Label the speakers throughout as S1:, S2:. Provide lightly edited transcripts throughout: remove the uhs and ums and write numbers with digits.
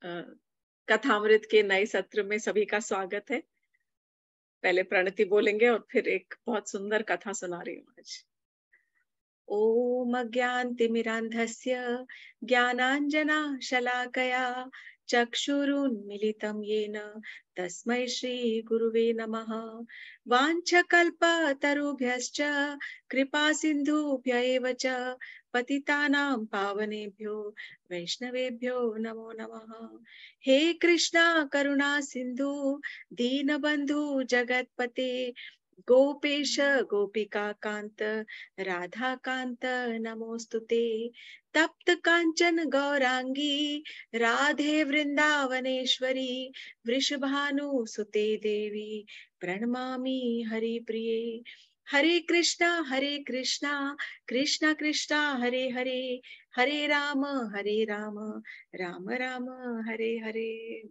S1: अ, कथामृत के नए सत्र में सभी का स्वागत है। पहले प्रणति बोलेंगे और फिर एक बहुत सुंदर कथा सुना रही हूँ आज। ॐ अज्ञानतिमिरान्धस्य ज्ञानाञ्जनशलाकया चक्षुरुन्मीलितं येन तस्मै श्रीगुरुवे नमः। वाञ्छकल्पतरुभ्यश्च कृपासिन्धुभ्य एव च पतितानां पावनेभ्यो वैष्णवेभ्यो नमो नमः। हे कृष्णा करुणा सिन्धु दीनबन्धु जगत्पते गोपेश गोपिका कांत राधा कांत नमोस्तुते। तप्त कांचन गौरांगी राधे वृंदावनेश्वरी वृषभानुसुते देवी प्रणमामि हरिप्रिये। हरे कृष्णा कृष्णा कृष्णा हरे हरे, हरे राम राम राम हरे हरे।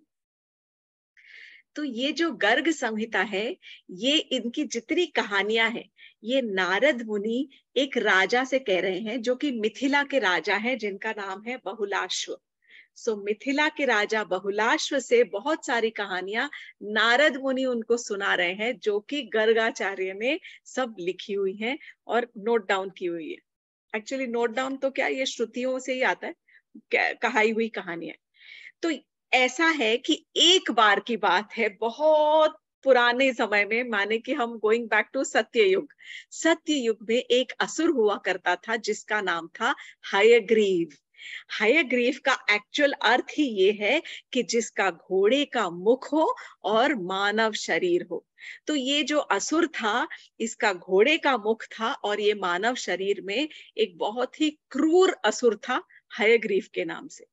S1: तो ये जो गर्ग संहिता है, ये इनकी जितनी कहानियां हैं, ये नारद मुनि एक राजा से कह रहे हैं जो कि मिथिला के राजा हैं, जिनका नाम है बहुलाश्व। सो मिथिला के राजा बहुलाश्व से बहुत सारी कहानियां नारद मुनि उनको सुना रहे हैं, जो कि गर्गाचार्य ने सब लिखी हुई हैं और नोट डाउन की हुई है। एक्चुअली नोट डाउन तो क्या, ये श्रुतियों से ही आता है, कहाई हुई कहानियां। तो ऐसा है कि एक बार की बात है, बहुत पुराने समय में, माने कि हम गोइंग बैक टू सत्ययुग। सत्ययुग में एक असुर हुआ करता था जिसका नाम था हयग्रीव। हयग्रीव का एक्चुअल अर्थ ही ये है कि जिसका घोड़े का मुख हो और मानव शरीर हो। तो ये जो असुर था, इसका घोड़े का मुख था और ये मानव शरीर में एक बहुत ही क्रूर असुर था, हयग्रीव के नाम से।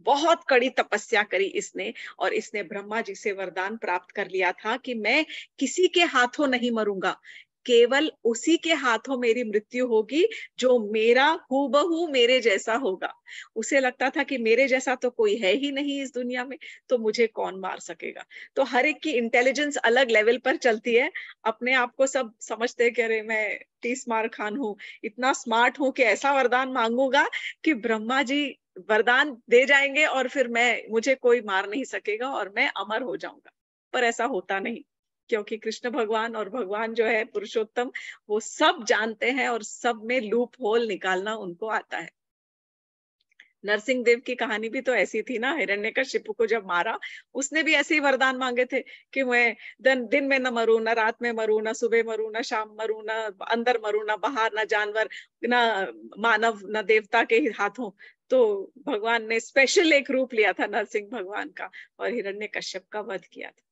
S1: बहुत कड़ी तपस्या करी इसने और इसने ब्रह्मा जी से वरदान प्राप्त कर लिया था कि मैं किसी के हाथों नहीं मरूंगा, केवल उसी के हाथों मेरी मृत्यु होगी जो मेरा हूबहू मेरे जैसा होगा। उसे लगता था कि मेरे जैसा तो कोई है ही नहीं इस दुनिया में, तो मुझे कौन मार सकेगा। तो हर एक की इंटेलिजेंस अलग लेवल पर चलती है। अपने आप को सब समझते हैं कि अरे मैं 30 मार खान हूँ, इतना स्मार्ट हूँ कि ऐसा वरदान मांगूंगा कि ब्रह्मा जी वरदान दे जाएंगे और फिर मुझे कोई मार नहीं सकेगा और मैं अमर हो जाऊंगा। पर ऐसा होता नहीं, क्योंकि कृष्ण भगवान और भगवान जो है पुरुषोत्तम, वो सब जानते हैं और सब में लूप होल निकालना उनको आता है। नरसिंह देव की कहानी भी तो ऐसी थी ना, हिरण्यकशिपु को जब मारा, उसने भी ऐसे ही वरदान मांगे थे कि मैं दिन में न मरूं, न रात में मरूं, न सुबह मरूं, न शाम मरूं, न अंदर मरूं, न बाहर, न जानवर, न मानव, न देवता के हाथों। तो भगवान ने स्पेशल एक रूप लिया था नरसिंह भगवान का और हिरण्यकश्यप का वध किया था।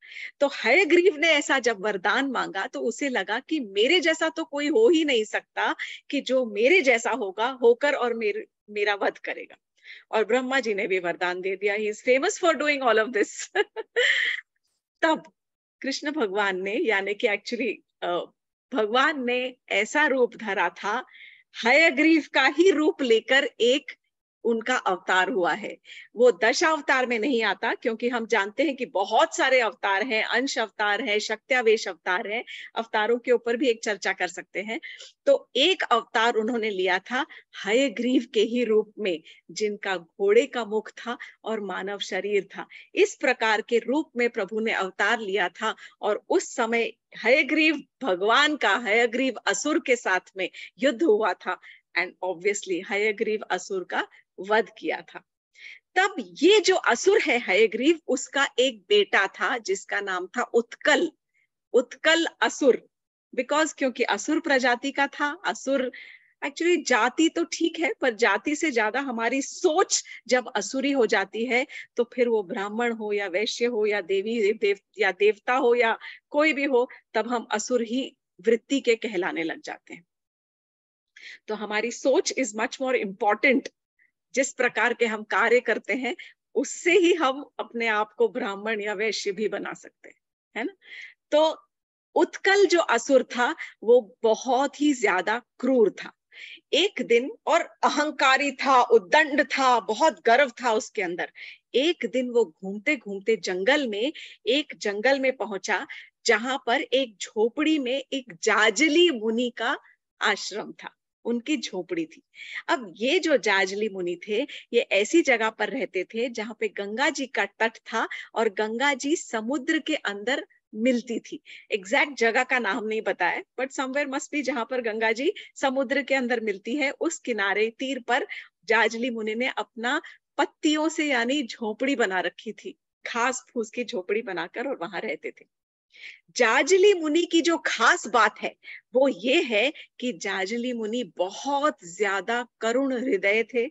S1: तो हयग्रीव ने ऐसा जब वरदान मांगा तो उसे लगा कि मेरे जैसा तो कोई हो ही नहीं सकता, कि जो मेरे जैसा होगा होकर और मेरा वध करेगा। और ब्रह्मा जी ने भी वरदान दे दिया, he is famous for doing all of this. तब कृष्ण भगवान ने, यानी कि एक्चुअली भगवान ने ऐसा रूप धरा था, हयग्रीव का ही रूप लेकर एक उनका अवतार हुआ है। वो 10 अवतार में नहीं आता, क्योंकि हम जानते हैं कि बहुत सारे अवतार हैं, अंश अवतार है, शक्त्यावेश अवतार है। अवतारों के ऊपर भी एक चर्चा कर सकते हैं। तो एक अवतार उन्होंने लिया था हयग्रीव के ही रूप में, जिनका घोड़े का मुख था और मानव शरीर था। इस प्रकार के रूप में प्रभु ने अवतार लिया था और उस समय हयग्रीव भगवान का हयग्रीव असुर के साथ में युद्ध हुआ था एंड ऑब्वियसली हयग्रीव असुर का वध किया था। तब ये जो असुर है हयग्रीव, उसका एक बेटा था जिसका नाम था उत्कल। उत्कल असुर, क्योंकि असुर प्रजाति का था। असुर एक्चुअली जाति तो ठीक है, पर जाति से ज्यादा हमारी सोच जब असुरी हो जाती है, तो फिर वो ब्राह्मण हो या वैश्य हो या या देवता हो या कोई भी हो, तब हम असुर ही वृत्ति के कहलाने लग जाते हैं। तो हमारी सोच इज मच मोर इम्पोर्टेंट। जिस प्रकार के हम कार्य करते हैं, उससे ही हम अपने आप को ब्राह्मण या वैश्य भी बना सकते हैं, है ना। तो उत्कल जो असुर था, वो बहुत ही ज्यादा क्रूर था। एक दिन, और अहंकारी था, उद्दंड था, बहुत गर्व था उसके अंदर। एक दिन वो घूमते घूमते एक जंगल में पहुंचा, जहां पर एक झोपड़ी में एक जाजली मुनि का आश्रम था। उनकी झोपड़ी थी। अब ये जो जाजली मुनि थे, ये ऐसी जगह पर रहते थे जहाँ पे गंगा जी का तट था और गंगा जी समुद्र के अंदर मिलती थी। एग्जैक्ट जगह का नाम नहीं बताया, बट समवेयर मस्ट बी जहां पर गंगा जी समुद्र के अंदर मिलती है, उस किनारे तीर पर जाजली मुनि ने अपना पत्तियों से यानी झोपड़ी बना रखी थी, घास फूस की झोपड़ी बनाकर, और वहां रहते थे। जाजली मुनि की जो खास बात है वो ये है कि जाजली मुनि बहुत ज्यादा करुण हृदय थे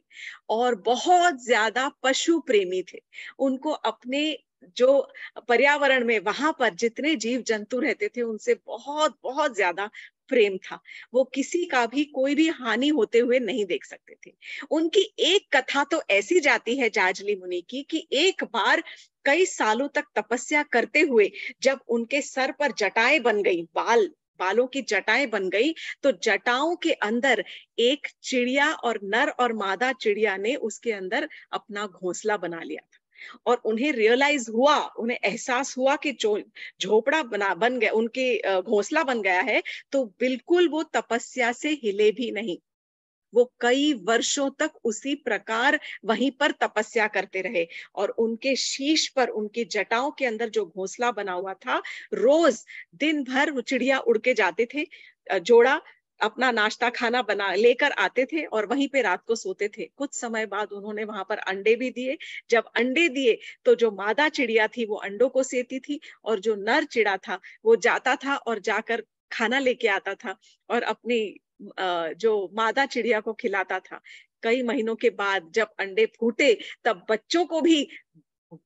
S1: और बहुत ज्यादा पशु प्रेमी थे। उनको अपने जो पर्यावरण में वहां पर जितने जीव जंतु रहते थे उनसे बहुत बहुत ज्यादा प्रेम था। वो किसी का भी कोई भी हानि होते हुए नहीं देख सकते थे। उनकी एक कथा तो ऐसी जाती है जाजली मुनि की कि एक बार कई सालों तक तपस्या करते हुए जब उनके सर पर जटाएं बन गई, बालों की जटाएं बन गई, तो जटाओं के अंदर एक चिड़िया और नर और मादा चिड़िया ने उसके अंदर अपना घोंसला बना लिया था। और उन्हें रियलाइज हुआ, उन्हें एहसास हुआ कि जो झोपड़ा बन गया, उनके घोंसला बन गया है, तो बिल्कुल वो तपस्या से हिले भी नहीं। वो कई वर्षों तक उसी प्रकार वहीं पर तपस्या करते रहे और उनके शीश पर, उनकी जटाओं के अंदर जो घोंसला बना हुआ था, रोज दिन भर वो चिड़िया उड़ के जाते थे। जोड़ा अपना नाश्ता खाना बना लेकर आते थे और वहीं पे रात को सोते थे। कुछ समय बाद उन्होंने वहां पर अंडे भी दिए। जब अंडे दिए तो जो मादा चिड़िया थी वो अंडों को सेती थी और जो नर चिड़ा था वो जाता था और जाकर खाना लेके आता था और अपनी जो मादा चिड़िया को खिलाता था। कई महीनों के बाद जब अंडे फूटे तब बच्चों को भी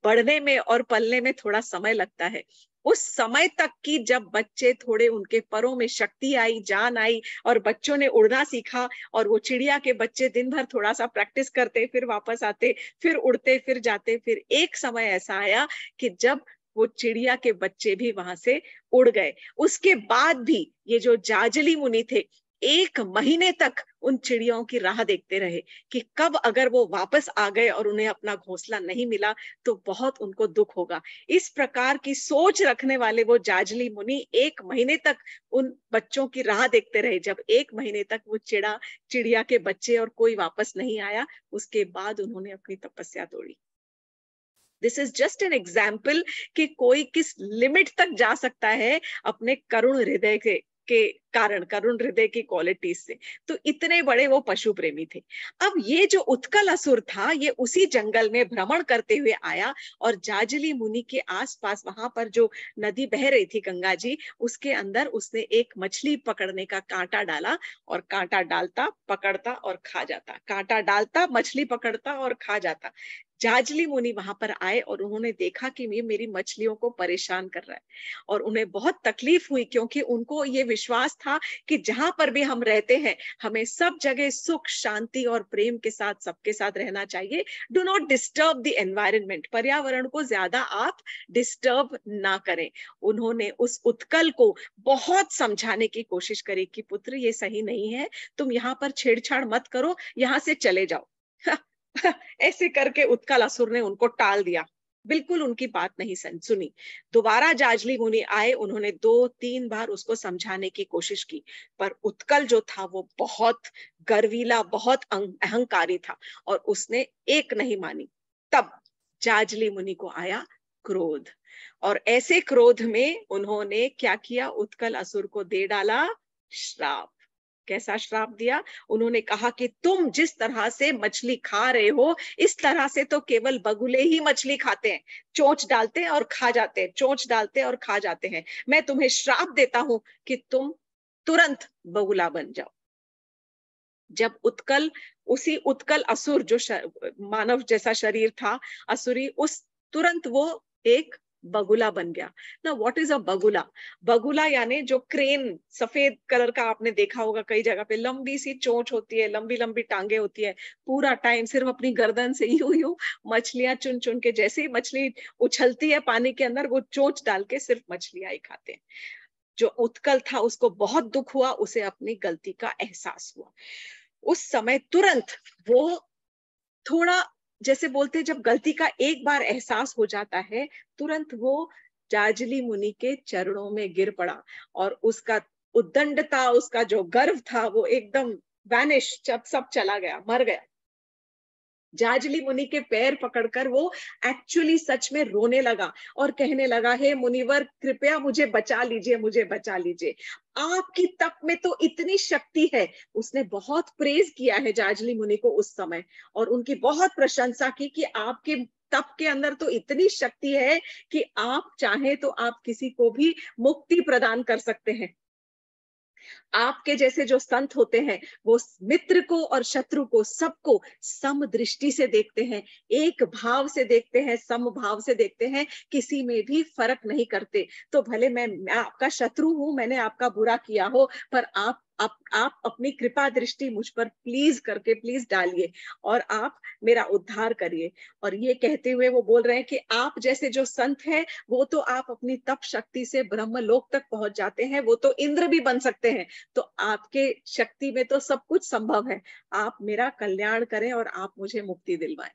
S1: बढ़ने में और पलने में थोड़ा समय लगता है। उस समय तक की जब बच्चे थोड़े, उनके परों में शक्ति आई, जान आई और बच्चों ने उड़ना सीखा, और वो चिड़िया के बच्चे दिन भर थोड़ा सा प्रैक्टिस करते, फिर वापस आते, फिर उड़ते, फिर जाते, फिर एक समय ऐसा आया कि जब वो चिड़िया के बच्चे भी वहां से उड़ गए। उसके बाद भी ये जो जाजली मुनि थे, 1 महीने तक उन चिड़ियों की राह देखते रहे कि कब अगर वो वापस आ गए और उन्हें अपना घोंसला नहीं मिला तो बहुत उनको दुख होगा। इस प्रकार की सोच रखने वाले वो जाजली मुनि 1 महीने तक उन बच्चों की राह देखते रहे। जब 1 महीने तक वो चिड़िया के बच्चे और कोई वापस नहीं आया, उसके बाद उन्होंने अपनी तपस्या तोड़ी। This is just an example कि कोई किस लिमिट तक जा सकता है अपने करुण हृदय के कारण, करुण हृदय की क्वालिटीज से। तो इतने बड़े वो पशु प्रेमी थे। अब ये जो उत्कल असुर था, ये उसी जंगल में भ्रमण करते हुए आया और जाजली मुनि के आसपास, वहां पर जो नदी बह रही थी गंगा जी, उसके अंदर उसने एक मछली पकड़ने का कांटा डाला और कांटा डालता, पकड़ता और खा जाता, कांटा डालता, मछली पकड़ता और खा जाता। जाजली मुनि वहां पर आए और उन्होंने देखा कि ये मेरी मछलियों को परेशान कर रहा है और उन्हें बहुत तकलीफ हुई, क्योंकि उनको ये विश्वास था कि जहां पर भी हम रहते हैं हमें सब जगह सुख शांति और प्रेम के साथ सबके साथ रहना चाहिए। Do not disturb the environment, पर्यावरण को ज्यादा आप डिस्टर्ब ना करें। उन्होंने उस उत्कल को बहुत समझाने की कोशिश करी कि पुत्र ये सही नहीं है, तुम यहाँ पर छेड़छाड़ मत करो, यहाँ से चले जाओ। ऐसे करके उत्कल असुर ने उनको टाल दिया, बिल्कुल उनकी बात नहीं सुनी। दोबारा जाजली मुनि आए, उन्होंने 2-3 बार उसको समझाने की कोशिश की, पर उत्कल जो था वो बहुत गर्वीला, बहुत अहंकारी था और उसने एक नहीं मानी। तब जाजली मुनि को आया क्रोध, और ऐसे क्रोध में उन्होंने क्या किया, उत्कल असुर को दे डाला श्राप। कैसा श्राप दिया? उन्होंने कहा कि तुम जिस तरह से मछली खा रहे हो, इस तरह से तो केवल बगुले ही मछली खाते हैं, चोंच डालते हैं और खा जाते हैं, चोंच डालते हैं और खा जाते हैं। मैं तुम्हें श्राप देता हूं कि तुम तुरंत बगुला बन जाओ। जब उत्कल, उसी उत्कल असुर जो मानव जैसा शरीर था, असुरी, उस तुरंत वो एक बगुला बन गया। ना, व्हाट इज अ बगुला? बगुला यानी जो क्रेन, सफेद कलर का आपने देखा होगा कई जगह पे, लंबी सी चोंच होती है, लंबी लंबी टांगे होती है, पूरा टाइम सिर्फ अपनी गर्दन से यूं यूं मछलियां चुन चुन के, जैसे ही मछली उछलती है पानी के अंदर, वो चोंच डाल के सिर्फ मछलियां ही खाते हैं। जो उत्कल था उसको बहुत दुख हुआ, उसे अपनी गलती का एहसास हुआ। उस समय तुरंत वो थोड़ा, जैसे बोलते हैं जब गलती का एक बार एहसास हो जाता है, तुरंत वो जाजली मुनि के चरणों में गिर पड़ा और उसका उद्दंडता, उसका जो गर्व था वो एकदम वैनिश, जब सब चला गया, मर गया। जाजली मुनि के पैर पकड़कर वो एक्चुअली सच में रोने लगा और कहने लगा, हे मुनिवर कृपया मुझे बचा लीजिए, मुझे बचा लीजिए, आपकी तप में तो इतनी शक्ति है। उसने बहुत प्रेज किया है जाजली मुनि को उस समय, और उनकी बहुत प्रशंसा की कि आपके तप के अंदर तो इतनी शक्ति है कि आप चाहे तो आप किसी को भी मुक्ति प्रदान कर सकते हैं। आपके जैसे जो संत होते हैं वो मित्र को और शत्रु को सबको सम दृष्टि से देखते हैं, एक भाव से देखते हैं, सम भाव से देखते हैं, किसी में भी फर्क नहीं करते। तो भले मैं आपका शत्रु हूं, मैंने आपका बुरा किया हो, पर आप अपनी कृपा दृष्टि मुझ पर प्लीज करके प्लीज डालिए और आप मेरा उद्धार करिए। और ये कहते हुए वो बोल रहे हैं कि आप जैसे जो संत हैं वो तो आप अपनी तप शक्ति से ब्रह्मलोक तक पहुंच जाते हैं, वो तो इंद्र भी बन सकते हैं। तो आपके शक्ति में तो सब कुछ संभव है, आप मेरा कल्याण करें और आप मुझे मुक्ति दिलवाएं।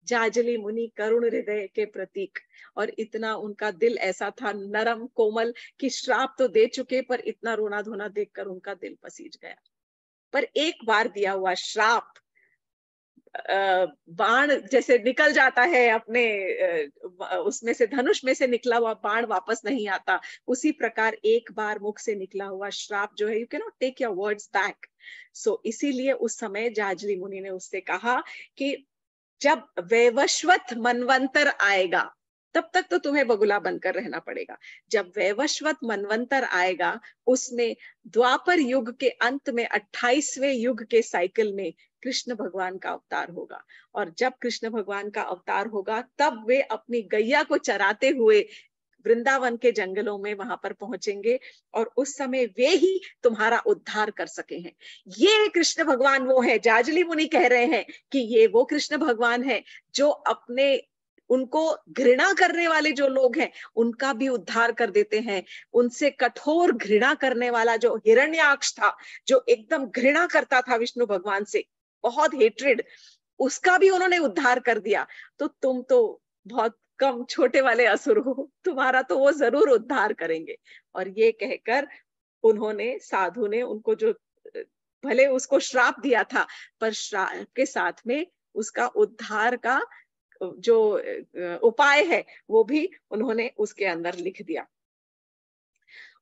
S1: जाजली मुनि करुण हृदय के प्रतीक, और इतना उनका दिल ऐसा था नरम कोमल कि श्राप तो दे चुके पर इतना रोना धोना देखकर उनका दिल पसीज गया। पर एक बार दिया हुआ श्राप बाण जैसे निकल जाता है अपने उसमें से, धनुष में से निकला हुआ बाण वापस नहीं आता, उसी प्रकार एक बार मुख से निकला हुआ श्राप जो है, you can not take your words back. So इसीलिए उस समय जाजली मुनि ने उससे कहा कि जब वैवस्वत मनवंतर आएगा तब तक तो तुम्हें बगुला बनकर रहना पड़ेगा। जब वैवस्वत मनवंतर आएगा उसमें द्वापर युग के अंत में 28वें युग के साइकिल में कृष्ण भगवान का अवतार होगा। और जब कृष्ण भगवान का अवतार होगा तब वे अपनी गैया को चराते हुए वृंदावन के जंगलों में वहां पर पहुंचेंगे और उस समय वे ही तुम्हारा उद्धार कर सके हैं। ये कृष्ण भगवान वो है, जाजली मुनि कह रहे हैं कि ये वो कृष्ण भगवान है जो अपने उनको घृणा करने वाले जो लोग हैं उनका भी उद्धार कर देते हैं। उनसे कठोर घृणा करने वाला जो हिरण्याक्ष था, जो एकदम घृणा करता था विष्णु भगवान से, बहुत हेट्रेड, उसका भी उन्होंने उद्धार कर दिया। तो तुम तो बहुत कम छोटे वाले असुर हो, तुम्हारा तो वो जरूर उद्धार करेंगे। और ये कहकर उन्होंने, साधु ने उनको जो भले उसको श्राप दिया था पर श्राप के साथ में उसका उद्धार का जो उपाय है वो भी उन्होंने उसके अंदर लिख दिया।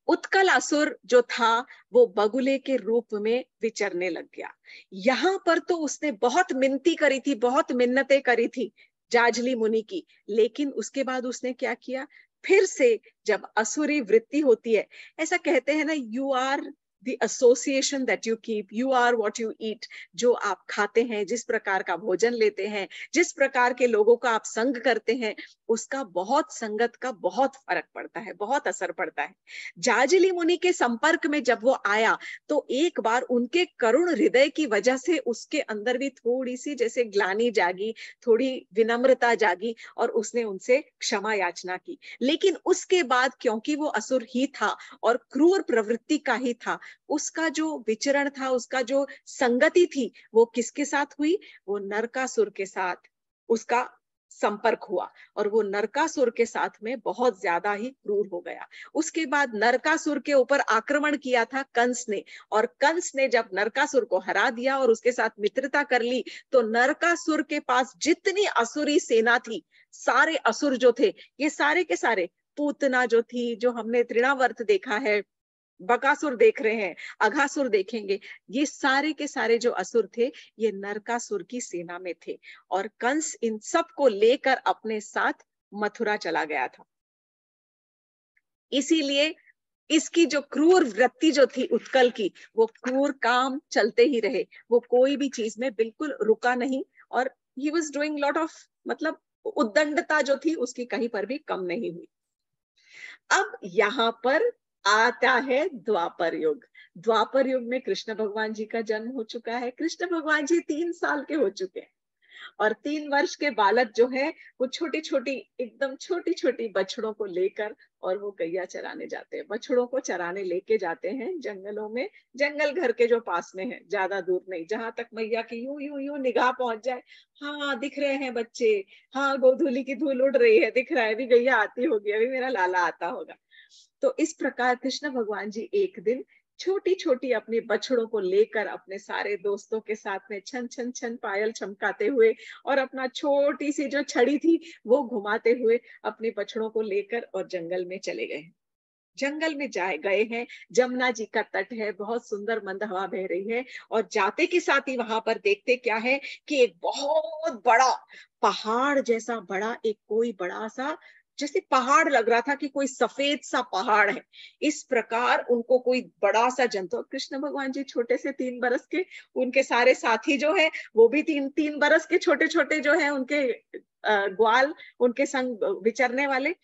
S1: उत्कल असुर जो था वो बगुले के रूप में विचरने लग गया। यहाँ पर तो उसने बहुत मिन्नती करी थी, बहुत मिन्नतें करी थी जाजली मुनि की, लेकिन उसके बाद उसने क्या किया, फिर से जब असुरी वृत्ति होती है, ऐसा कहते हैं ना, you are the association that you keep, you are what you eat। जो आप खाते हैं, जिस प्रकार का भोजन लेते हैं, जिस प्रकार के लोगों का आप संग करते हैं, उसका बहुत, संगत का बहुत फर्क पड़ता है, बहुत असर पड़ता है। जाजली मुनि के संपर्क में जब वो आया तो एक बार उनके करुण हृदय की वजह से उसके अंदर भी थोड़ी सी जैसे ग्लानि जागी, थोड़ी विनम्रता जागी और उसने उनसे क्षमा याचना की। लेकिन उसके बाद क्योंकि वो असुर ही था और क्रूर प्रवृत्ति का ही था, उसका जो विचरण था, उसका जो संगति थी, वो किसके साथ हुई, वो नरकासुर के साथ उसका संपर्क हुआ और वो नरकासुर के साथ में बहुत ज्यादा ही क्रूर हो गया। उसके बाद नरकासुर के ऊपर आक्रमण किया था कंस ने, और कंस ने जब नरकासुर को हरा दिया और उसके साथ मित्रता कर ली, तो नरकासुर के पास जितनी असुरी सेना थी, सारे असुर जो थे, ये सारे के सारे, पूतना जो थी, जो हमने तृणावर्त देखा है, बकासुर देख रहे हैं, अघासुर देखेंगे, ये सारे के सारे जो असुर थे ये नरकासुर की सेना में थे। और कंस इन सब को लेकर अपने साथ मथुरा चला गया था। इसीलिए इसकी जो क्रूर वृत्ति जो थी उत्कल की, वो क्रूर काम चलते ही रहे, वो कोई भी चीज में बिल्कुल रुका नहीं, और he was doing lot of, मतलब उद्दंडता जो थी उसकी कहीं पर भी कम नहीं हुई। अब यहाँ पर आता है द्वापर युग। द्वापर युग में कृष्ण भगवान जी का जन्म हो चुका है। कृष्ण भगवान जी 3 साल के हो चुके हैं और 3 वर्ष के बालक जो है वो छोटी छोटी, एकदम छोटी छोटी बछड़ों को लेकर और वो गैया चराने जाते हैं, बछड़ों को चराने लेके जाते हैं जंगलों में। जंगल घर के जो पास में है, ज्यादा दूर नहीं, जहां तक मैया की यूं यूं यूं निगाह पहुंच जाए, हाँ दिख रहे हैं बच्चे, हाँ गोधूली की धूल उड़ रही है, दिख रहा है, अभी गैया आती होगी, अभी मेरा लाला आता होगा। तो इस प्रकार कृष्ण भगवान जी एक दिन छोटी छोटी अपने बछड़ों को लेकर अपने सारे दोस्तों के साथ में छन छन छन पायल चमकाते हुए और अपना छोटी सी जो छड़ी थी वो घुमाते हुए अपने बछड़ों को लेकर और जंगल में चले गए। जंगल में जाए गए हैं, जमुना जी का तट है, बहुत सुंदर मंद हवा बह रही है और जाते के साथ ही वहां पर देखते क्या है कि एक बहुत बड़ा पहाड़ जैसा बड़ा एक कोई बड़ा सा जैसे पहाड़ लग रहा था कि कोई सफेद सा पहाड़ है। इस प्रकार उनको कोई बड़ा सा जंतु, कृष्ण भगवान जी छोटे से 3 बरस के, उनके सारे साथी जो है वो भी 3-3 बरस के छोटे छोटे जो है उनके ग्वाल उनके संग विचरने वाले।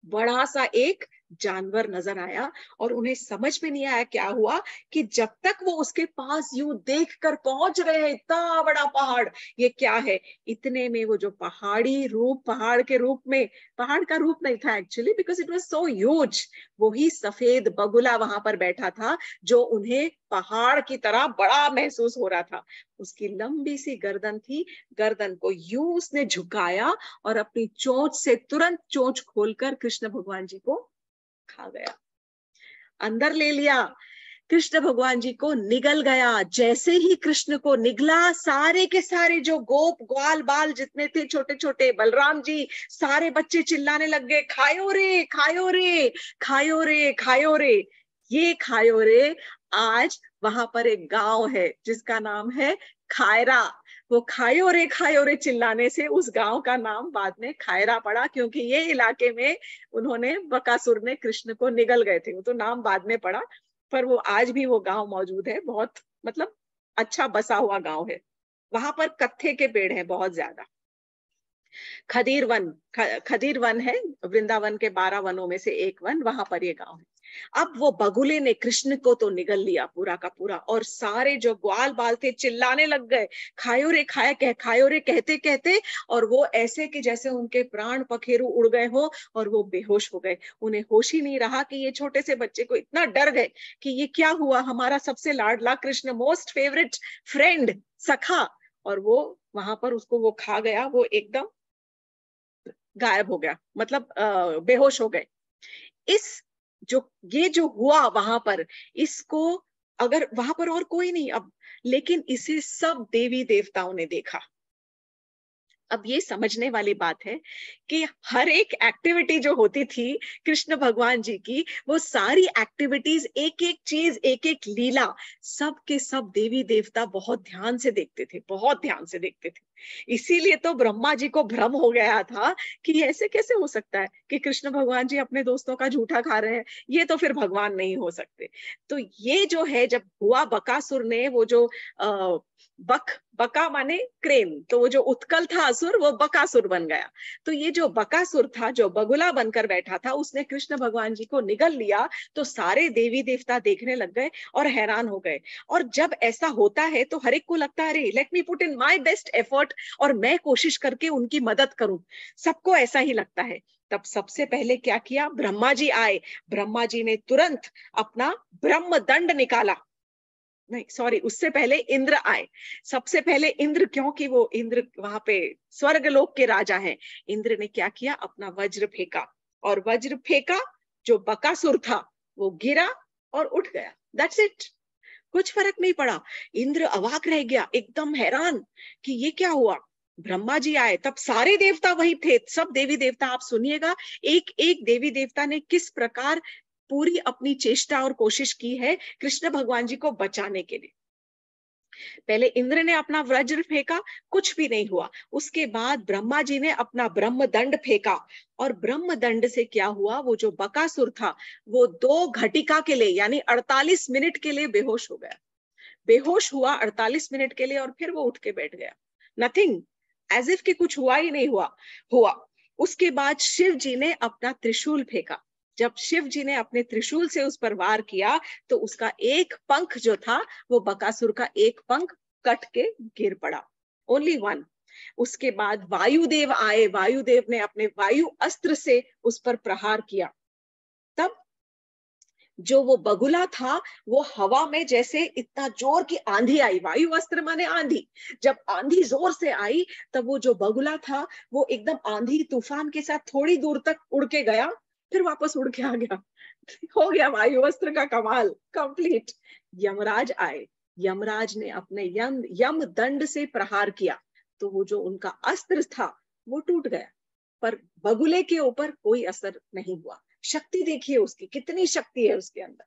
S1: बड़ा सा एक जानवर नजर आया और उन्हें समझ में नहीं आया क्या हुआ कि जब तक वो उसके पास यूं देख कर पहुंच रहे हैं इतना बड़ा पहाड़, ये क्या है, इतने में वो जो पहाड़ी रूप, पहाड़ के रूप में, पहाड़ का रूप नहीं था actually because it was so huge, वही सफेद बगुला वहां पर बैठा था जो उन्हें पहाड़ की तरह बड़ा महसूस हो रहा था। उसकी लंबी सी गर्दन थी, गर्दन को यूं उसने झुकाया और अपनी चोंच से तुरंत चोंच खोलकर कृष्ण भगवान जी को खा गया, अंदर ले लिया। कृष्ण भगवान जी को निगल गया। जैसे ही कृष्ण को निगला, सारे के सारे जो गोप ग्वाल बाल जितने थे छोटे छोटे, बलराम जी, सारे बच्चे चिल्लाने लग गए, खायो रे खायो रे खायो रे खायो रे। ये खायो रे, आज वहां पर एक गांव है जिसका नाम है खायरा। वो खायो रे चिल्लाने से उस गांव का नाम बाद में खायरा पड़ा, क्योंकि ये इलाके में उन्होंने, बकासुर ने कृष्ण को निगल गए थे, वो तो नाम बाद में पड़ा, पर वो आज भी वो गांव मौजूद है। बहुत मतलब अच्छा बसा हुआ गांव है। वहां पर कत्थे के पेड़ हैं बहुत ज्यादा। खदीर वन, खदीर वन है वृंदावन के 12 वनों में से एक वन, वहां पर ये गांव है। अब वो बगुले ने कृष्ण को तो निगल लिया पूरा का पूरा, और सारे जो ग्वाल बाल थे चिल्लाने लग गए, खायो रे खायो रे कहते कहते, और वो ऐसे कि जैसे उनके प्राण पखेरु उड़ गए हो और वो बेहोश हो गए। उन्हें होश ही नहीं रहा कि ये छोटे से बच्चे को इतना डर गए कि ये क्या हुआ, हमारा सबसे लाडला कृष्ण, मोस्ट फेवरेट फ्रेंड, सखा, और वो वहां पर उसको वो खा गया, वो एकदम गायब हो गया, मतलब बेहोश हो गए। इस जो ये जो हुआ वहां पर, इसको अगर वहां पर और कोई नहीं अब, लेकिन इसे सब देवी देवताओं ने देखा। अब ये समझने वाली बात है कि हर एक एक्टिविटी जो होती थी कृष्ण भगवान जी की, वो सारी एक्टिविटीज, एक एक चीज, एक एक लीला, सब के सब देवी देवता बहुत ध्यान से देखते थे, बहुत ध्यान से देखते थे। इसीलिए तो ब्रह्मा जी को भ्रम हो गया था कि ऐसे कैसे हो सकता है कि कृष्ण भगवान जी अपने दोस्तों का झूठा खा रहे हैं, ये तो फिर भगवान नहीं हो सकते। तो ये जो है, जब हुआ बकासुर ने वो जो बका माने क्रेन, तो वो जो उत्कल था असुर, वो बकासुर बन गया। तो ये जो बकासुर था, जो बगुला बनकर बैठा था, उसने कृष्ण भगवान जी को निगल लिया। तो सारे देवी देवता देखने लग गए और हैरान हो गए। और जब ऐसा होता है तो हर एक को लगता है, अरे let me put in my best effort, और मैं कोशिश करके उनकी मदद करूं। सबको ऐसा ही लगता है। तब सबसे पहले क्या किया, ब्रह्मा जी आए। ब्रह्मा जी ने तुरंत अपना ब्रह्म दंड निकाला। नहीं सॉरी, उससे पहले इंद्र आए। सबसे पहले इंद्र, क्योंकि वो इंद्र वहां पे स्वर्ग लोक के राजा हैं। इंद्र ने क्या किया, अपना वज्र फेंका, और वज्र फेंका, जो बकासुर था वो गिरा और उठ गया। दैट्स इट, कुछ फर्क नहीं पड़ा। इंद्र अवाक रह गया, एकदम हैरान कि ये क्या हुआ। ब्रह्मा जी आए, तब सारे देवता वही थे, सब देवी देवता। आप सुनिएगा एक एक देवी देवता ने किस प्रकार पूरी अपनी चेष्टा और कोशिश की है कृष्ण भगवान जी को बचाने के लिए। पहले इंद्र ने अपना वज्र फेंका, कुछ भी नहीं हुआ। उसके बाद ब्रह्मा जी ने अपना ब्रह्म दंड फेंका, और ब्रह्म दंड से क्या हुआ, वो जो बकासुर था वो 2 घटिका के लिए यानी 48 मिनट के लिए बेहोश हो गया। बेहोश हुआ 48 मिनट के लिए, और फिर वो उठ के बैठ गया। नथिंग, एज इफ कि कुछ हुआ ही नहीं हुआ हुआ। उसके बाद शिव जी ने अपना त्रिशूल फेंका। जब शिव जी ने अपने त्रिशूल से उस पर वार किया, तो उसका एक पंख जो था, वो बकासुर का एक पंख कट के गिर पड़ा, ओनली वन। उसके बाद वायुदेव आए। वायुदेव ने अपने वायु अस्त्र से उस पर प्रहार किया। तब जो वो बगुला था, वो हवा में जैसे इतना जोर की आंधी आई, वायु अस्त्र माने आंधी, जब आंधी जोर से आई, तब वो जो बगुला था वो एकदम आंधी तूफान के साथ थोड़ी दूर तक उड़ के गया, फिर वापस उड़ के आ गया। हो गया वायुअस्त्र का कमाल कंप्लीट। यमराज आए, यमराज ने अपने यम दंड से प्रहार किया, तो वो जो उनका अस्त्र था वो टूट गया, पर बगुले के ऊपर कोई असर नहीं हुआ। शक्ति देखिए उसकी, कितनी शक्ति है उसके अंदर।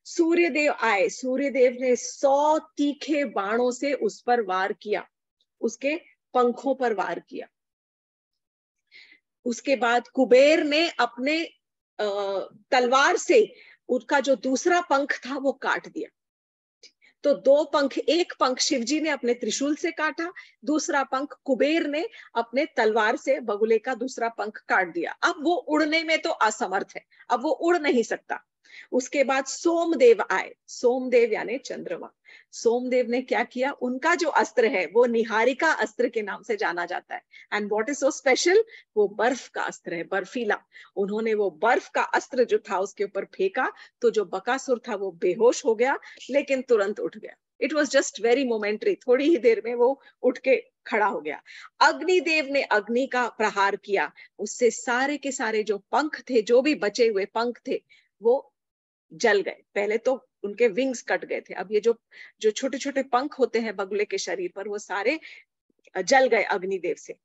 S1: सूर्यदेव आए, सूर्यदेव ने 100 तीखे बाणों से उस पर वार किया, उसके पंखों पर वार किया। उसके बाद कुबेर ने अपने तलवार से उसका जो दूसरा पंख था वो काट दिया। तो दो पंख, एक पंख शिवजी ने अपने त्रिशूल से काटा, दूसरा पंख कुबेर ने अपने तलवार से बगुले का दूसरा पंख काट दिया। अब वो उड़ने में तो असमर्थ है, अब वो उड़ नहीं सकता। उसके बाद सोमदेव आए, सोमदेव यानी चंद्रमा। सोमदेव ने क्या किया, उनका जो अस्त्र है वो निहारिका अस्त्र के नाम से जाना जाता है। And what is so special, वो बर्फ का अस्त्र है, बर्फीला। उन्होंने वो बर्फ का अस्त्र जो था उसके ऊपर फेंका, तो जो बकासुर था वो बेहोश हो गया, लेकिन तुरंत उठ गया। It was just very momentary, थोड़ी ही देर में वो उठ के खड़ा हो गया। अग्निदेव ने अग्नि का प्रहार किया, उससे सारे के सारे जो पंख थे, जो भी बचे हुए पंख थे, वो जल गए। पहले तो उनके विंग्स कट गए थे, अब ये जो जो छोटे छोटे पंख होते हैं बगुले के शरीर पर, वो सारे जल गए अग्निदेव से।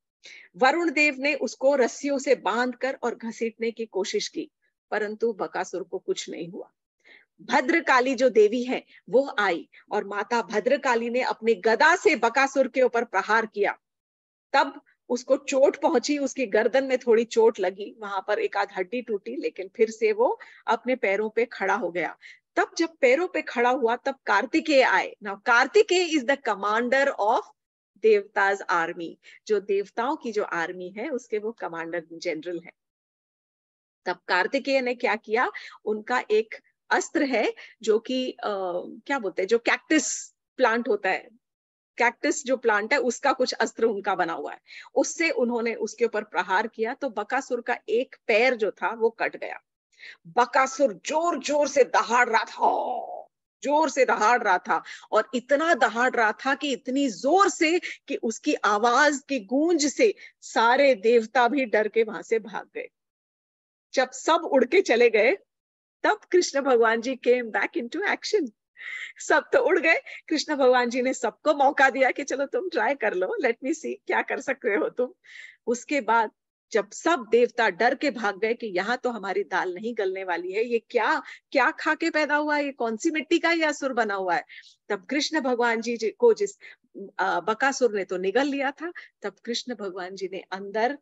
S1: वरुण देव ने उसको रस्सियों से बांधकर और घसीटने की कोशिश की, परंतु बकासुर को कुछ नहीं हुआ। भद्रकाली जो देवी है वो आई, और माता भद्रकाली ने अपनी गदा से बकासुर के ऊपर प्रहार किया। तब उसको चोट पहुंची, उसकी गर्दन में थोड़ी चोट लगी, वहां पर एक आध हड्डी टूटी, लेकिन फिर से वो अपने पैरों पे खड़ा हो गया। तब जब पैरों पे खड़ा हुआ, तब कार्तिकेय आए। Now Kartikeya is the commander of देवताज army, जो देवताओं की जो आर्मी है उसके वो कमांडर जनरल है। तब कार्तिकेय ने क्या किया, उनका एक अस्त्र है जो कि क्या बोलते हैं, जो कैक्टस प्लांट होता है, कैक्टस जो प्लांट है उसका कुछ अस्त्र उनका बना हुआ है, उससे उन्होंने उसके ऊपर प्रहार किया, तो बकासुर का एक पैर जो था वो कट गया। बकासुर जोर जोर से दहाड़ रहा था, जोर से दहाड़ रहा था, और इतना दहाड़ रहा था कि इतनी जोर से कि उसकी आवाज की गूंज से सारे देवता भी डर के वहां से भाग गए। जब सब उड़ के चले गए, तब कृष्ण भगवान जी केम बैक इनटू एक्शन। सब तो उड़ गए, कृष्ण भगवान जी ने सबको मौका दिया कि चलो तुम ट्राई कर लो, लेट मी सी क्या कर सकते हो तुम। उसके बाद जब सब देवता डर के भाग गए कि यहाँ तो हमारी दाल नहीं गलने वाली है, ये क्या क्या खा के पैदा हुआ है, ये कौन सी मिट्टी का ये असुर बना हुआ है। तब कृष्ण भगवान जी को जिस बकासुर ने तो निगल लिया था, तब कृष्ण भगवान जी ने अंदर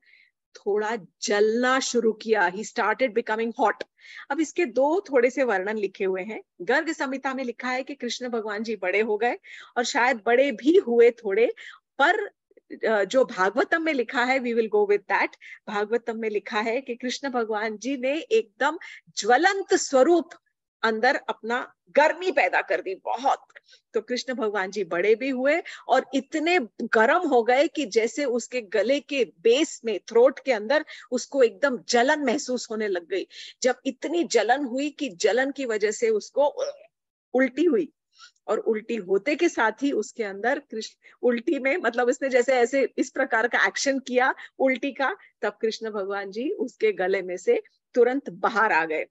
S1: थोड़ा जलना शुरू किया। He started becoming hot. अब इसके दो थोड़े से वर्णन लिखे हुए हैं। गर्ग संहिता में लिखा है कि कृष्ण भगवान जी बड़े हो गए, और शायद बड़े भी हुए थोड़े, पर जो भागवतम में लिखा है, we will go with that. Bhagavatam में लिखा है कि कृष्ण भगवान जी ने एकदम ज्वलंत स्वरूप अंदर अपना गर्मी पैदा कर दी बहुत। तो कृष्ण भगवान जी बड़े भी हुए और इतने गर्म हो गए कि जैसे उसके गले के बेस में, थ्रोट के अंदर उसको एकदम जलन महसूस होने लग गई। जब इतनी जलन हुई कि जलन की वजह से उसको उल्टी हुई, और उल्टी होते के साथ ही उसके अंदर कृष्ण, उल्टी में मतलब उसने जैसे ऐसे इस प्रकार का एक्शन किया उल्टी का, तब कृष्ण भगवान जी उसके गले में से तुरंत बाहर आ गए।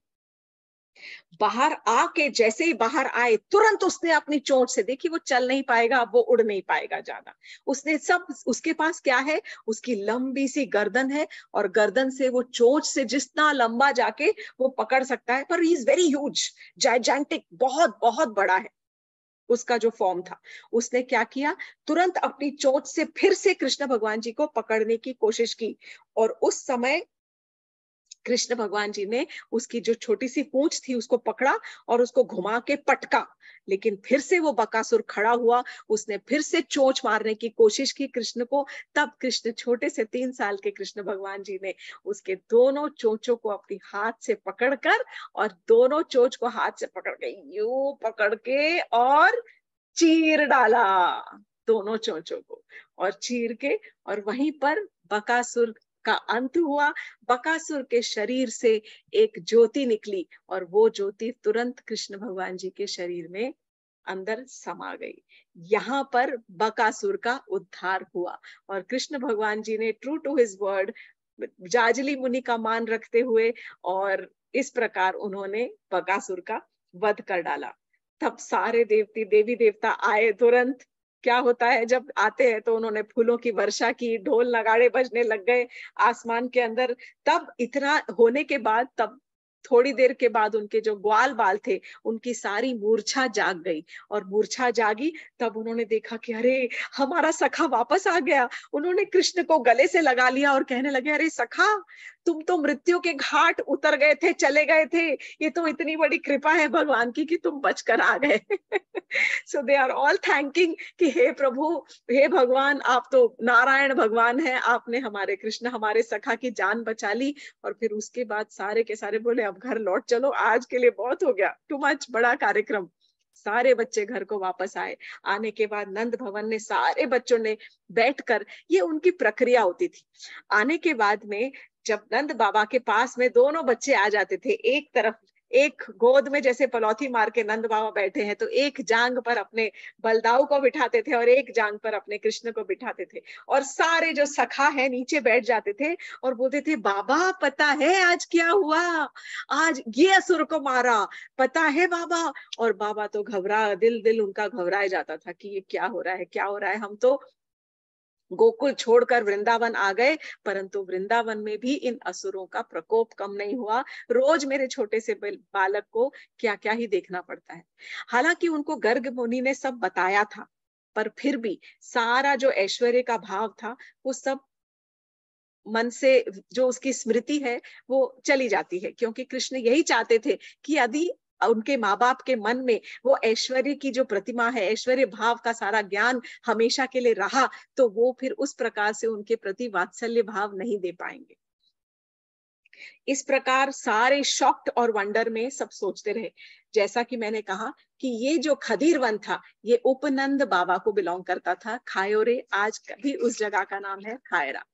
S1: बाहर आके जैसे ही बाहर आए, तुरंत उसने अपनी चोंच से, देखी वो चल नहीं पाएगा, अब वो उड़ नहीं पाएगा ज्यादा, उसने सब, उसके पास क्या है, उसकी लंबी सी गर्दन है, और गर्दन से वो चोंच से जितना लंबा जाके वो पकड़ सकता है, पर ही इज वेरी ह्यूज, जायजेंटिक, बहुत बहुत बड़ा है उसका जो फॉर्म था। उसने क्या किया, तुरंत अपनी चोंच से फिर से कृष्ण भगवान जी को पकड़ने की कोशिश की, और उस समय कृष्ण भगवान जी ने उसकी जो छोटी सी पूंछ थी उसको पकड़ा और उसको घुमा के पटका। लेकिन फिर से वो बकासुर खड़ा हुआ, उसने फिर से चोंच मारने की कोशिश की कृष्ण को। तब कृष्ण, छोटे से 3 साल के कृष्ण भगवान जी ने उसके दोनों चोंचों को अपनी हाथ से पकड़कर, और दोनों चोंच को हाथ से पकड़ के यूं पकड़ के और चीर डाला दोनों चोंचों को, और चीर के, और वहीं पर बकासुर का अंत हुआ। बकासुर के शरीर से एक ज्योति निकली, और वो ज्योति तुरंत कृष्ण भगवान जी के शरीर में अंदर समा गई। यहाँ पर बकासुर का उद्धार हुआ, और कृष्ण भगवान जी ने true to his word, Jajali मुनि का मान रखते हुए और इस प्रकार उन्होंने बकासुर का वध कर डाला। तब सारे देवी देवता आए तुरंत। क्या होता है जब आते हैं तो उन्होंने फूलों की वर्षा की, ढोल नगाड़े बजने लग गए आसमान के अंदर। तब इतना होने के बाद, तब थोड़ी देर के बाद उनके जो ग्वाल बाल थे उनकी सारी मूर्छा जाग गई, और मूर्छा जागी तब उन्होंने देखा कि अरे हमारा सखा वापस आ गया। उन्होंने कृष्ण को गले से लगा लिया और कहने लगे, अरे सखा, तुम तो मृत्यु के घाट उतर गए थे, चले गए थे, ये तो इतनी बड़ी कृपा है भगवान की कि तुम बचकर आ गए। सो दे आर ऑल थैंकिंग कि हे प्रभु, हे भगवान, आप तो नारायण भगवान हैं, आपने हमारे कृष्ण, हमारे सखा की जान बचा ली। और फिर उसके बाद सारे के सारे बोले अब घर लौट चलो, आज के लिए बहुत हो गया, टू मच, बड़ा कार्यक्रम। सारे बच्चे घर को वापस आए। आने के बाद नंद भवन ने सारे बच्चों ने बैठकर, ये उनकी प्रक्रिया होती थी। आने के बाद में जब नंद बाबा के पास में दोनों बच्चे आ जाते थे, एक तरफ, एक गोद में जैसे पलौथी मार के नंद बाबा बैठे हैं, तो एक जांग पर अपने बलदाऊ को बिठाते थे और एक जांग पर अपने कृष्ण को बिठाते थे, और सारे जो सखा है नीचे बैठ जाते थे और बोलते थे, बाबा पता है आज क्या हुआ, आज ये असुर को मारा, पता है बाबा। और बाबा तो दिल दिल उनका घबराया जाता था कि ये क्या हो रहा है, क्या हो रहा है। हम तो गोकुल छोड़कर वृंदावन आ गए, परंतु वृंदावन में भी इन असुरों का प्रकोप कम नहीं हुआ। रोज मेरे छोटे से बालक को क्या क्या ही देखना पड़ता है। हालांकि उनको गर्ग मुनि ने सब बताया था, पर फिर भी सारा जो ऐश्वर्य का भाव था वो सब मन से, जो उसकी स्मृति है वो चली जाती है, क्योंकि कृष्ण यही चाहते थे कि यदि उनके माँ बाप के मन में वो ऐश्वर्य की जो प्रतिमा है, ऐश्वर्य भाव का सारा ज्ञान हमेशा के लिए रहा, तो वो फिर उस प्रकार से उनके प्रति वात्सल्य भाव नहीं दे पाएंगे। इस प्रकार सारे शॉक्ड और वंडर में सब सोचते रहे। जैसा कि मैंने कहा कि ये जो खदीर वन था, ये उपनंद बाबा को बिलोंग करता था। खायोरे आज भी उस जगह का नाम है खायरा।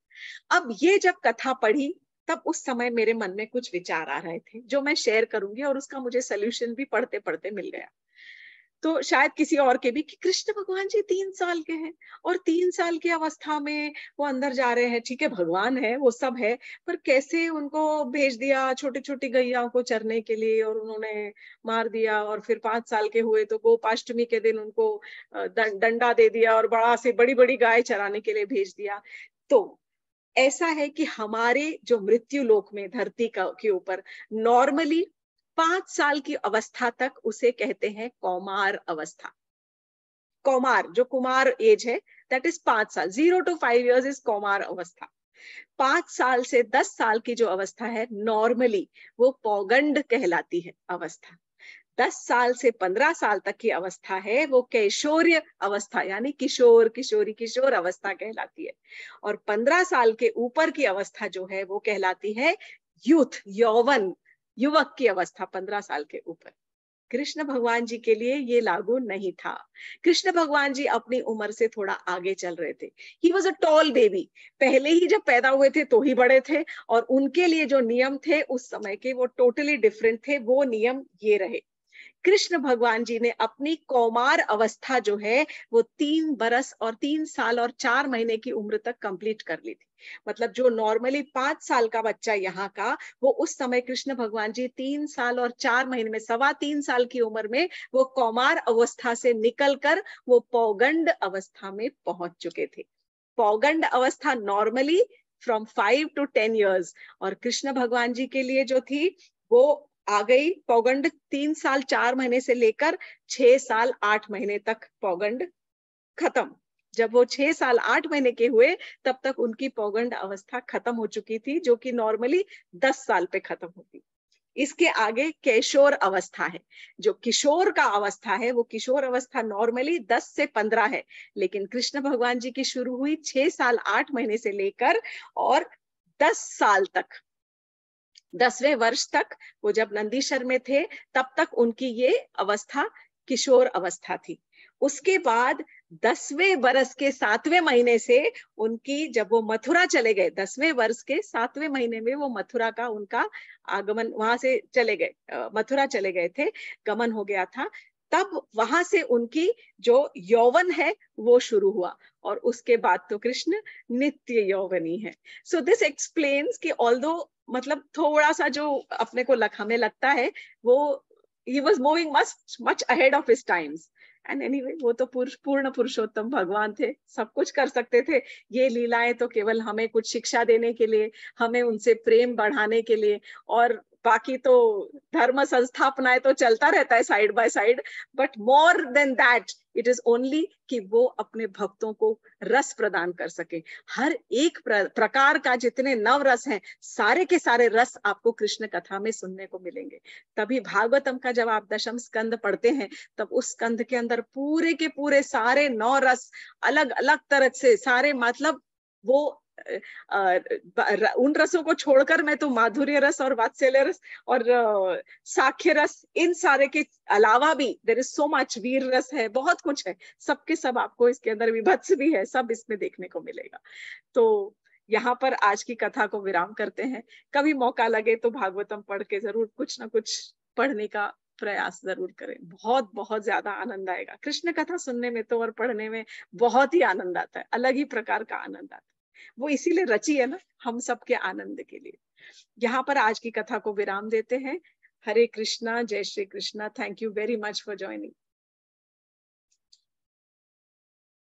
S1: अब ये जब कथा पढ़ी, तब उस समय मेरे मन में कुछ विचार आ रहे थे जो मैं शेयर करूंगी, और उसका मुझे सोल्यूशन भी पढ़ते पढ़ते मिल गया। तो शायद किसी और के भी, कि कृष्ण भगवान जी 3 साल के हैं और 3 साल की अवस्था में वो अंदर जा रहे हैं। ठीक है, भगवान है, वो सब है, पर कैसे उनको भेज दिया छोटी छोटी गैयाओं को चरने के लिए, और उन्होंने मार दिया। और फिर 5 साल के हुए तो गोपाष्टमी के दिन उनको डंडा दे दिया और बड़ी बड़ी गाय चराने के लिए भेज दिया। तो ऐसा है कि हमारे जो मृत्यु लोक में धरती के ऊपर नॉर्मली 5 साल की अवस्था तक उसे कहते हैं कौमार अवस्था। कौमार, जो कुमार एज है, दैट इज 5 साल। 0 to 5 years इज कौमार अवस्था। 5 साल से 10 साल की जो अवस्था है नॉर्मली, वो पौगंड कहलाती है अवस्था। 10 साल से 15 साल तक की अवस्था है वो कैशोर्य अवस्था, यानी किशोर किशोरी किशोर अवस्था कहलाती है। और 15 साल के ऊपर की अवस्था जो है वो कहलाती है यूथ, यौवन, युवक की अवस्था 15 साल के ऊपर। कृष्ण भगवान जी के लिए ये लागू नहीं था। कृष्ण भगवान जी अपनी उम्र से थोड़ा आगे चल रहे थे। He was a tall baby. पहले ही जब पैदा हुए थे तो ही बड़े थे, और उनके लिए जो नियम थे उस समय के वो टोटली डिफरेंट थे। वो नियम ये रहे, कृष्ण भगवान जी ने अपनी कौमार अवस्था जो है वो 3 बरस और 3 साल और 4 महीने की उम्र तक कंप्लीट कर ली थी। मतलब जो नॉर्मली 5 साल का बच्चा यहाँ का, वो उस समय कृष्ण भगवान जी 3 साल और 4 महीने में, 3.25 साल की उम्र में वो कौमार अवस्था से निकलकर वो पौगंड अवस्था में पहुंच चुके थे। पौगंड अवस्था नॉर्मली फ्रॉम 5 to 10 years, और कृष्ण भगवान जी के लिए जो थी वो आ गई पौगंड 3 साल 4 महीने से लेकर 6 साल 8 महीने तक पौगंड खत्म। जब वो 6 साल 8 महीने के हुए तब तक उनकी पौगंड अवस्था खत्म हो चुकी थी, जो कि नॉर्मली 10 साल पे खत्म होती। इसके आगे किशोर अवस्था है। जो किशोर का अवस्था है वो किशोर अवस्था नॉर्मली 10 से 15 है, लेकिन कृष्ण भगवान जी की शुरू हुई 6 साल 8 महीने से लेकर और 10 साल तक, 10वें वर्ष तक, वो जब नंदीशर में थे तब तक उनकी ये अवस्था किशोर अवस्था थी। उसके बाद 10वें बरस के 7वें महीने से उनकी, जब वो मथुरा चले गए, 10वें वर्ष के 7वें महीने में वो मथुरा का उनका आगमन, वहां से चले गए, मथुरा चले गए थे, गमन हो गया था। तब वहां से उनकी जो यौवन है वो शुरू हुआ, और उसके बाद तो कृष्ण नित्य यौवनी है। सो दिस एक्सप्लेन्स कि ऑल्दो मतलब थोड़ा सा जो अपने को हमें लगता है वो he was moving much ahead of his times, and anyway वो तो पूर्ण पुरुषोत्तम भगवान थे, सब कुछ कर सकते थे। ये लीलाएं तो केवल हमें कुछ शिक्षा देने के लिए, हमें उनसे प्रेम बढ़ाने के लिए, और बाकी तो धर्म संस्थापनाएं तो चलता रहता है side by side, but more than that it is only कि वो अपने भक्तों को रस प्रदान कर सके। हर एक प्रकार का जितने नव रस हैं, सारे के सारे रस आपको कृष्ण कथा में सुनने को मिलेंगे। तभी भागवतम का जब आप दशम स्कंद पढ़ते हैं, तब उस स्कंद के अंदर पूरे के पूरे सारे 9 रस अलग अलग तरह से सारे, मतलब वो उन रसों को छोड़कर मैं तो माधुर्य रस और वात्सल्य रस और साख्य रस, इन सारे के अलावा भी देयर इज सो मच, वीर रस है, बहुत कुछ है, सबके सब आपको इसके अंदर, विभत्स भी है, सब इसमें देखने को मिलेगा। तो यहाँ पर आज की कथा को विराम करते हैं। कभी मौका लगे तो भागवतम पढ़ के जरूर कुछ ना कुछ पढ़ने का प्रयास जरूर करें, बहुत बहुत ज्यादा आनंद आएगा। कृष्ण कथा सुनने में तो और पढ़ने में बहुत ही आनंद आता है, अलग ही प्रकार का आनंद आता है। वो इसीलिए रची है ना, हम सबके आनंद के लिए। यहाँ पर आज की कथा को विराम देते हैं। हरे कृष्णा, जय Shri Krishna. Thank you very much for joining.